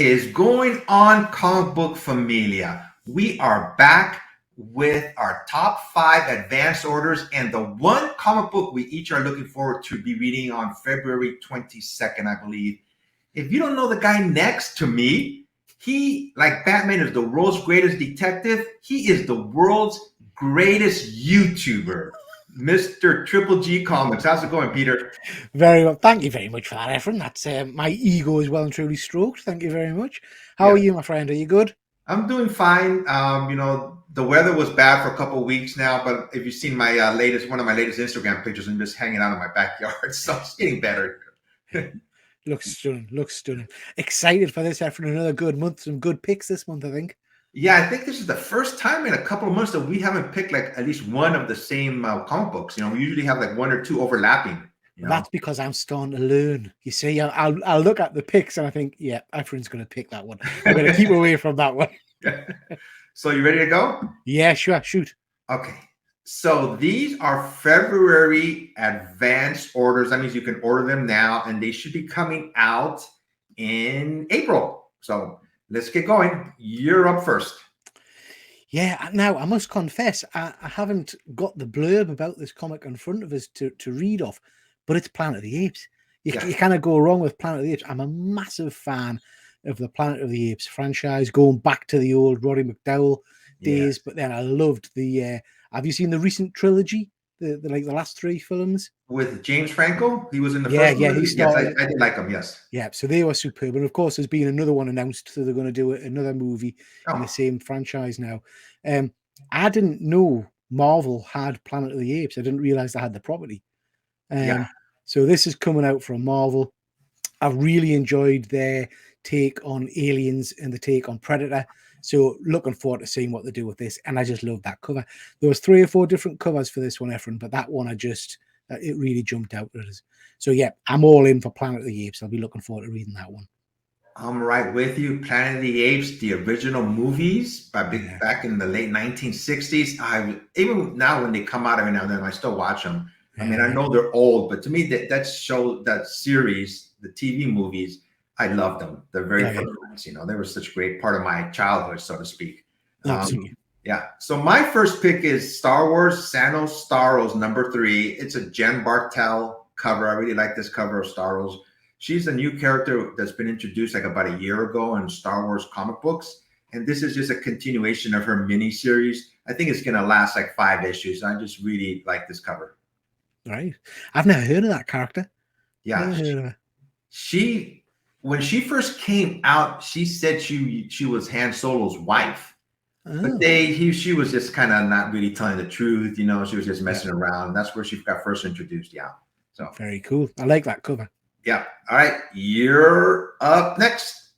is going on, comic book familia? We are back with our top 5 advance orders and the one comic book we each are looking forward to be reading on February 22nd, I believe. If you don't know the guy next to me, he, like Batman, is the world's greatest detective. He is the world's greatest YouTuber, Mr. Triple G Comics. How's it going, Peter? Very well. Thank you very much for that, Efren. That's my ego is well and truly stroked. Thank you very much. How Yeah. are you, my friend? Are you good? I'm doing fine. The weather was bad for a couple of weeks now, but if you've seen my one of my latest Instagram pictures, I'm just hanging out in my backyard, so it's getting better. Looks stunning. Looks stunning. Excited for this, Efren. Another good month. Some good picks this month, I think. Yeah, I think this is the first time in a couple of months that we haven't picked like at least one of the same comic books. We usually have like one or two overlapping. That's because I'm starting to learn. You see, I'll look at the picks and I think, yeah, Efren's going to pick that one. I'm going to keep away from that one. So you ready to go? Yeah, sure. Shoot. Okay. So these are February advance orders. That means you can order them now, and they should be coming out in April. So let's get going. You're up first. Yeah, now I must confess, I haven't got the blurb about this comic in front of us to read off, but it's Planet of the Apes. You kind of go wrong with Planet of the Apes. I'm a massive fan of the Planet of the Apes franchise, going back to the old Roddy McDowell days. But then I loved the. Have you seen the recent trilogy? The last 3 films with James Franco. He was in the first movie. He started. Yes, I did like him. Yes. Yeah, so they were superb, and of course, there's been another one announced, so they're going to do another movie in the same franchise now. I didn't know Marvel had Planet of the Apes. I didn't realize they had the property. So this is coming out from Marvel. I've really enjoyed their take on Aliens and the take on Predator. So looking forward to seeing what they do with this. And I just love that cover. There was 3 or 4 different covers for this one, Efren, but that one it really jumped out at us. So yeah, I'm all in for Planet of the Apes. I'll be looking forward to reading that one. I'm right with you. Planet of the Apes, the original movies back in the late 1960s. Even now when they come out every now and then, I still watch them. I mean, I know they're old, but to me, that series, the TV movies, I loved them. They're very first ones. They were such a great part of my childhood, so to speak. Absolutely. So my first pick is Star Wars Sanos Starros #3. It's a Jen Bartel cover. I really like this cover of Starros. She's a new character that's been introduced like about a year ago in Star Wars comic books. And this is just a continuation of her mini series. I think it's going to last like 5 issues. I just really like this cover. Right. I've never heard of that character. Yeah. When she first came out, she said she was Han Solo's wife. But she was just kind of not really telling the truth. She was just messing around. That's where she got first introduced. Yeah. So very cool. I like that cover. Yeah. All right. You're up next.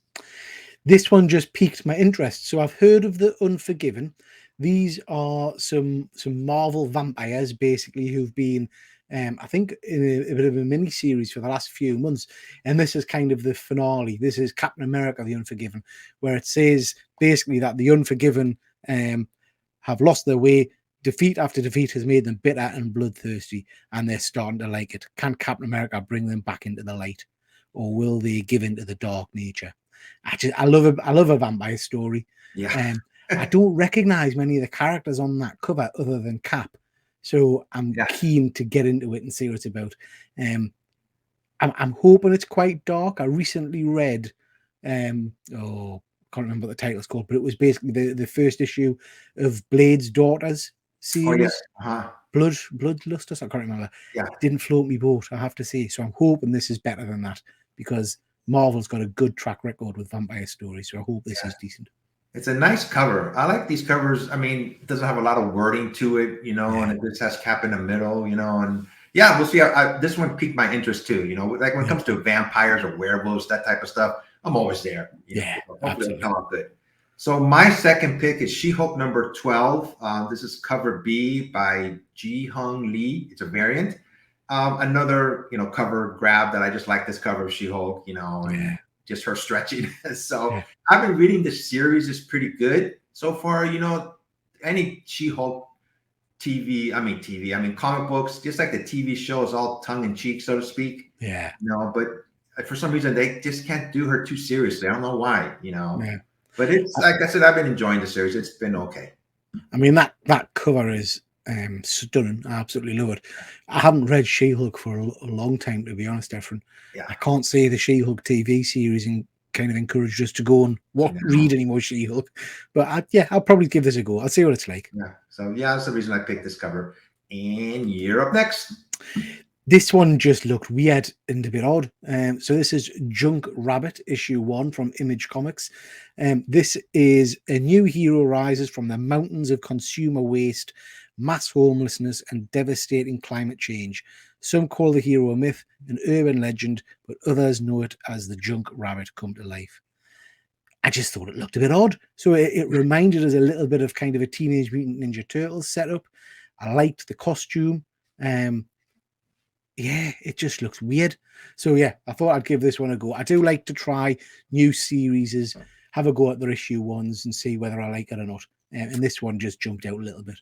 This one just piqued my interest. So I've heard of the Unforgiven. These are some Marvel vampires, basically, who've been, I think, in a bit of a mini series for the last few months. And this is kind of the finale. This is Captain America, the Unforgiven, where it says basically that the Unforgiven have lost their way. Defeat after defeat has made them bitter and bloodthirsty, and they're starting to like it. Can Captain America bring them back into the light, or will they give in to the dark nature? I love a vampire story. Yeah. I don't recognize many of the characters on that cover other than Cap, so I'm keen to get into it and see what it's about. I'm hoping it's quite dark. I recently read, can't remember what the title's called, but it was basically the first issue of Blade's Daughters series. Bloodlust, I can't remember. Yeah, it didn't float me boat, I have to say. So I'm hoping this is better than that, because Marvel's got a good track record with vampire stories. So I hope this is decent. It's a nice cover. I like these covers. I mean, it doesn't have a lot of wording to it, and it just has Cap in the middle, and we'll see. This one piqued my interest too. Like when it comes to vampires or werewolves, that type of stuff, I'm always there. Hopefully it'll come out good. So my second pick is She-Hulk #12. This is cover B by Ji-Hung Lee. It's a variant. Another, cover grab that I just like this cover of She-Hulk, and just her stretching. So I've been reading this series. It's pretty good so far. Any She-Hulk comic books, just like the TV show is all tongue in cheek, so to speak. Yeah. But for some reason they just can't do her too seriously. I don't know why, you know. Yeah. But it's like I said, I've been enjoying the series. It's been okay. I mean that cover is stunning. I absolutely love it. I haven't read She-Hulk for a long time, to be honest, Efren. Yeah. I can't say the She-Hulk TV series and kind of encouraged us to go and read any more She-Hulk. But yeah, I'll probably give this a go. I'll see what it's like. Yeah. So yeah, that's the reason I picked this cover. And you're up next. This one just looked weird and a bit odd. So this is Junk Rabbit issue 1 from Image Comics. This is a new hero rises from the mountains of consumer waste, mass homelessness, and devastating climate change. Some call the hero a myth, an urban legend, but others know it as the Junk Rabbit come to life. I just thought it looked a bit odd. So it reminded us a little bit of kind of a Teenage Mutant Ninja Turtles setup. I liked the costume. Yeah, it just looks weird. So yeah, I thought I'd give this one a go. I do like to try new series, have a go at their issue ones and see whether I like it or not. And this one just jumped out a little bit.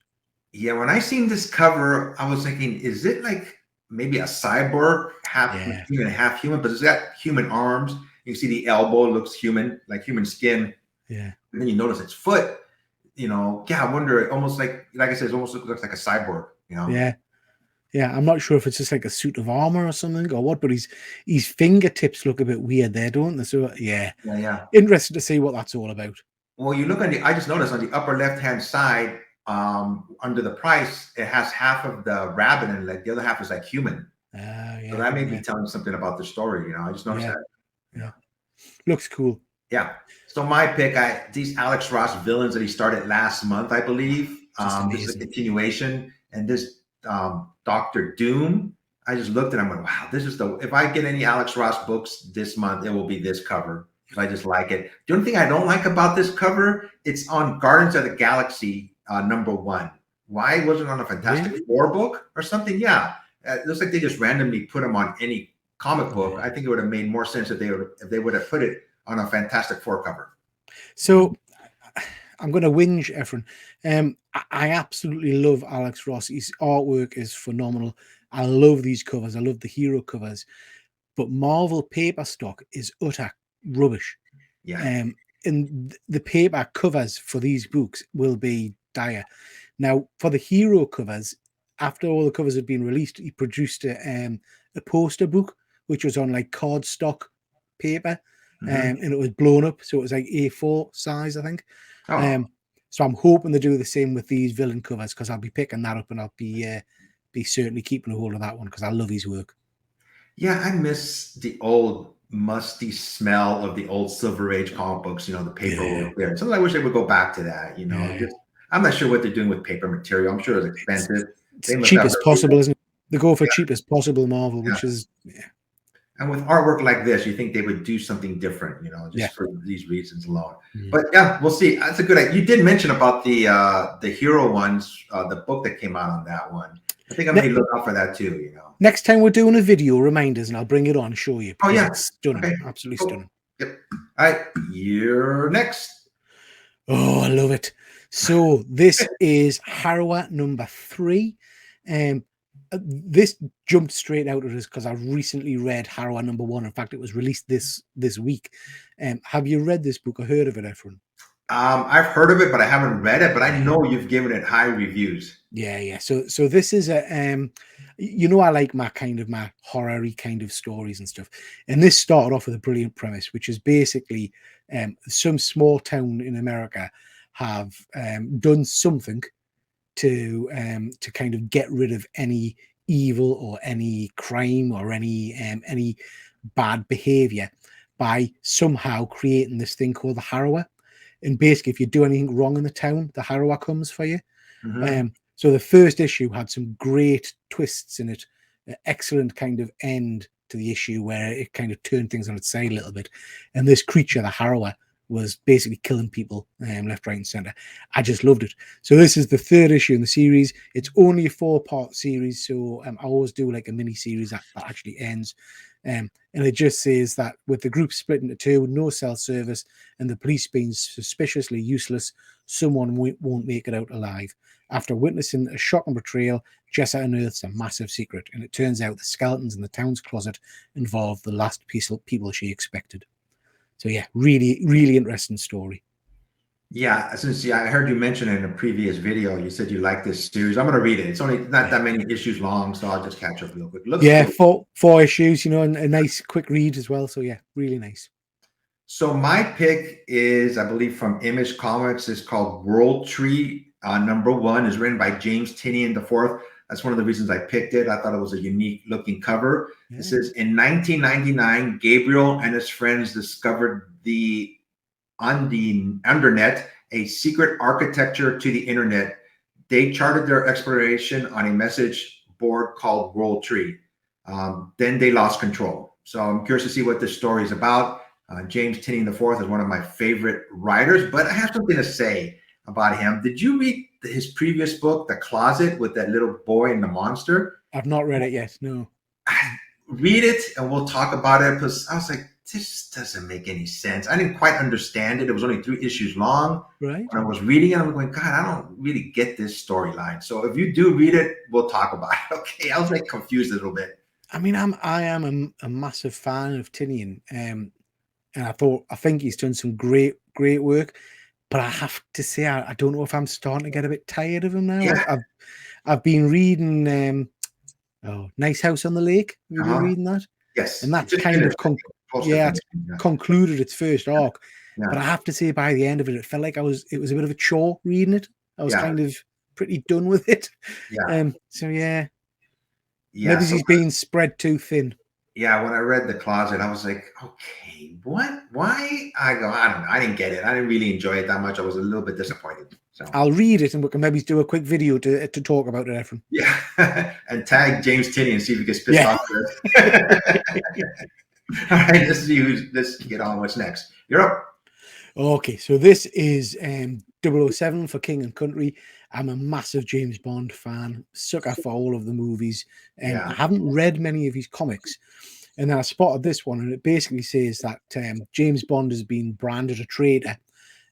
Yeah, when I seen this cover, I was thinking, is it like maybe a cyborg, half human, half human, but it's got human arms. You can see the elbow looks human, like human skin. Yeah. And then you notice its foot, you know. Yeah, I wonder, almost like I said, it almost looks like a cyborg, you know. Yeah. Yeah, I'm not sure if it's just like a suit of armor or something or what, but his fingertips look a bit weird there, don't they? So yeah. Interested to see what that's all about. Well, you look on I just noticed on the upper left-hand side, under the price, it has half of the rabbit and like the other half is like human. Yeah, so that may be telling something about the story, you know. I just noticed that. Yeah. Looks cool. Yeah. So my pick, these Alex Ross villains that he started last month, I believe. This is a continuation, and this Dr. Doom, I just looked at him and went, wow, this is if I get any Alex Ross books this month, it will be this cover. I just like it. The only thing I don't like about this cover, it's on Guardians of the Galaxy #1. Why wasn't it on a Fantastic Four book or something? Yeah. It looks like they just randomly put them on any comic book. I think it would have made more sense if they would have put it on a Fantastic Four cover. So I'm going to whinge, Efren. I absolutely love Alex Ross. His artwork is phenomenal. I love these covers. I love the hero covers. But Marvel paper stock is utter rubbish. Yeah. And the paper covers for these books will be dire. Now, for the hero covers, after all the covers had been released, he produced a poster book, which was on like cardstock paper. And it was blown up, so it was like A4 size, I think. So I'm hoping they do the same with these villain covers, because I'll be picking that up and I'll be certainly keeping a hold of that one because I love his work. Yeah, I miss the old musty smell of the old Silver Age comic books. You know, the paperwork there. Sometimes I wish they would go back to that. You know, I'm not sure what they're doing with paper material. I'm sure it's expensive. It's cheap as possible, isn't it? They go for cheap as possible, Marvel, which is And with artwork like this, you think they would do something different, you know, just for these reasons alone. But yeah, we'll see. That's a good idea. You did mention about the hero ones, the book that came out on that one. I think I may look out for that too, you know. Next time we're doing a video, reminders, and I'll bring it on and show you. Oh yeah, it's stunning, absolutely stunning. Yep. All right, you're next. Oh, I love it. So this is Harrower #3. This jumped straight out at us because I recently read Harrower #1. In fact, it was released this week. Have you read this book or heard of it, Efren? I've heard of it, but I haven't read it. But I know you've given it high reviews. Yeah. So this is a you know, I like my horror-y kind of stories and stuff. And this started off with a brilliant premise, which is basically some small town in America have done something to kind of get rid of any evil or any crime or any bad behavior by somehow creating this thing called the Harrower. And basically, if you do anything wrong in the town, the Harrower comes for you. So the first issue had some great twists in it, excellent kind of end to the issue where it kind of turned things on its side a little bit. And this creature, the Harrower, was basically killing people left, right, and center. I just loved it. So this is the third issue in the series. It's only a 4-part series, so I always do like a mini series that actually ends. And it just says that with the group split into two, no cell service, and the police being suspiciously useless, someone won't make it out alive. After witnessing a shocking betrayal, Jessa unearths a massive secret, and it turns out the skeletons in the town's closet involve the last people she expected. So yeah, really, really interesting story. Yeah, since I heard you mention it in a previous video, you said you like this series. I'm gonna read it. It's only not that many issues long, so I'll just catch up real quick. Looks Yeah, good. four issues, and a nice quick read as well. So yeah, really nice. So my pick is, I believe, from Image Comics. It's called World Tree. #1 is written by James Tynion IV. That's one of the reasons I picked it. I thought it was a unique looking cover. Yeah. It says, in 1999, Gabriel and his friends discovered on the undernet a secret architecture to the internet. They charted their exploration on a message board called World Tree. Then they lost control. So I'm curious to see what this story is about. James Tynion IV is one of my favorite writers, but I have something to say about him. Did you read his previous book, The Closet, with that little boy and the monster? I've not read it yet. No. Read it and we'll talk about it, because I was like, this doesn't make any sense. I didn't quite understand it. It was only 3 issues long. Right. When I was reading it, I'm going, God, I don't really get this storyline. So if you do read it, we'll talk about it. Okay. I was like confused a little bit. I mean, I am a massive fan of Tynion. And I think he's done some great work, but I have to say, I don't know if I'm starting to get a bit tired of him now. Yeah. I've been reading Nice House on the Lake. Have you been reading that? Yes. And that's kind of concluded its first arc. Yeah. But I have to say, by the end of it, it felt like it was a bit of a chore reading it. I was kind of pretty done with it. Yeah. So yeah. Yeah. Maybe he's being spread too thin. Yeah, when I read The Closet, I was like, okay, what? Why? I don't know. I didn't get it. I didn't really enjoy it that much. I was a little bit disappointed. So I'll read it and we can maybe do a quick video to talk about it, Ephraim. Yeah. And tag James Tynion and see if he gets pissed off with it. All right, let's get on what's next. You're up. Okay, so this is 007 for King and Country. I'm a massive James Bond fan, sucker for all of the movies. I haven't read many of his comics. And then I spotted this one, and it basically says that James Bond has been branded a traitor,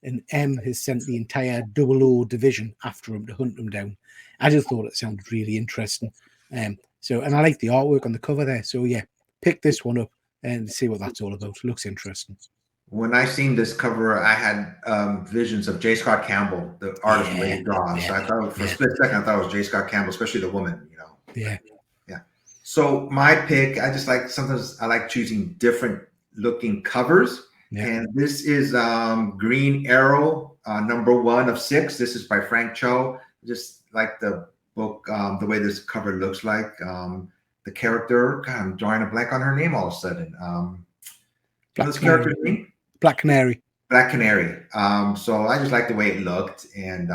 and M has sent the entire 00 division after him to hunt him down. I just thought it sounded really interesting. And I like the artwork on the cover there. So yeah, pick this one up and see what that's all about. It looks interesting. When I seen this cover, I had visions of J. Scott Campbell, the artist way he draws. So I thought for a split second, I thought it was J. Scott Campbell, especially the woman, Yeah. Yeah. So my pick, I just like, sometimes I like choosing different looking covers. Yeah. And this is Green Arrow, #1 of 6. This is by Frank Cho. Just like the book, the way this cover looks like. The character, God, I'm drawing a blank on her name all of a sudden. What's the character's name? Black Canary. Black Canary. So I just like the way it looked, and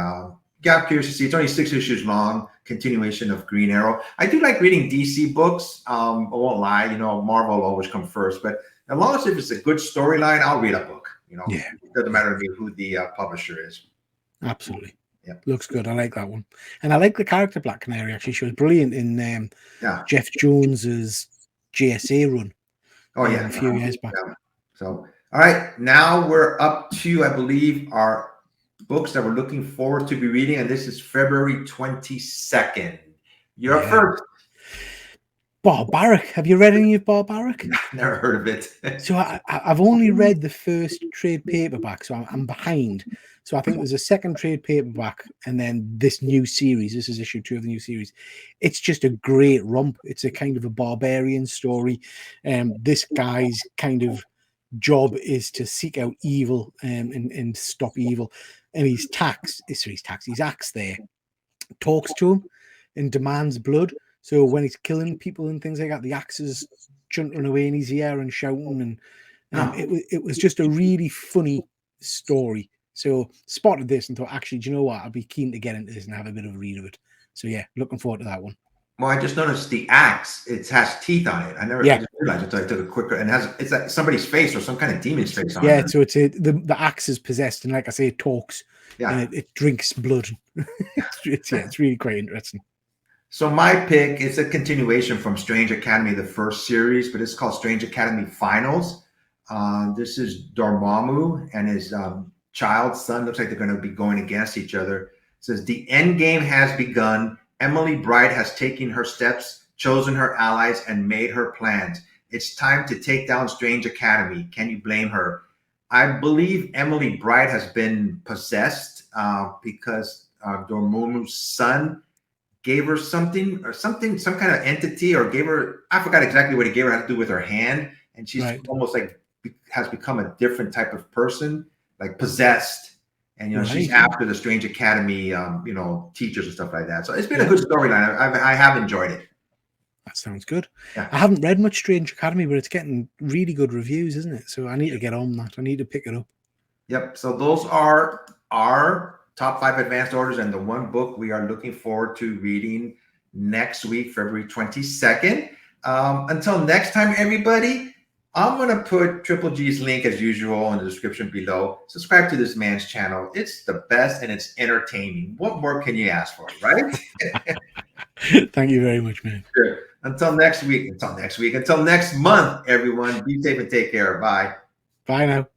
got curious to see. It's only 6 issues long. Continuation of Green Arrow. I do like reading DC books. I won't lie. Marvel will always come first, but as long as if it's a good storyline, I'll read a book. It doesn't matter to me who the publisher is. Absolutely. Yeah, looks good. I like that one, and I like the character Black Canary. Actually, she was brilliant in Jeff Jones's JSA run. A few years back. Yeah. So, all right, now we're up to, I believe, our books that we're looking forward to be reading, and this is February 22nd. You're up first. Barbaric. Have you read any of Barbaric? Never heard of it. So I've only read the first trade paperback, so I'm behind. So I think there's a second trade paperback, and then this new series. This is issue 2 of the new series. It's just a great romp. It's a kind of a barbarian story. This guy's kind of job is to seek out evil and stop evil. And his axe there talks to him and demands blood. So when he's killing people and things like that, the axe is chuntering away in his ear and shouting. And it was just a really funny story. So spotted this and thought, actually, do you know what? I'd be keen to get into this and have a bit of a read of it. So yeah, looking forward to that one. Well, I just noticed the axe, it has teeth on it. I just realized it until I took a quicker, and it's like somebody's face or some kind of demon's face on it. Yeah, so the axe is possessed, and like I say, it talks. Yeah. And it drinks blood. It's really quite interesting. So my pick is a continuation from Strange Academy, the first series, but it's called Strange Academy Finals. This is Dormammu and his child son. Looks like they're going to be going against each other. says the end game has begun. Emily Bright has taken her steps, chosen her allies, and made her plans. It's time to take down Strange Academy. Can you blame her? I believe Emily Bright has been possessed because Dormammu's son gave her something, some kind of entity, or gave her, I forgot exactly what he gave her, had to do with her hand. And she's almost like has become a different type of person, like possessed. And, she's after the Strange Academy, teachers and stuff like that. So it's been a good storyline. I have enjoyed it. That sounds good. Yeah. I haven't read much Strange Academy, but it's getting really good reviews, isn't it? So I need to get on that. I need to pick it up. Yep. So those are our top 5 advanced orders and the one book we are looking forward to reading next week, February 22nd. Until next time, everybody, I'm going to put Triple G's link as usual in the description below. Subscribe to this man's channel. It's the best and it's entertaining. What more can you ask for, right? Thank you very much, man. Sure. Until next month, everyone, be safe and take care. Bye. Bye now.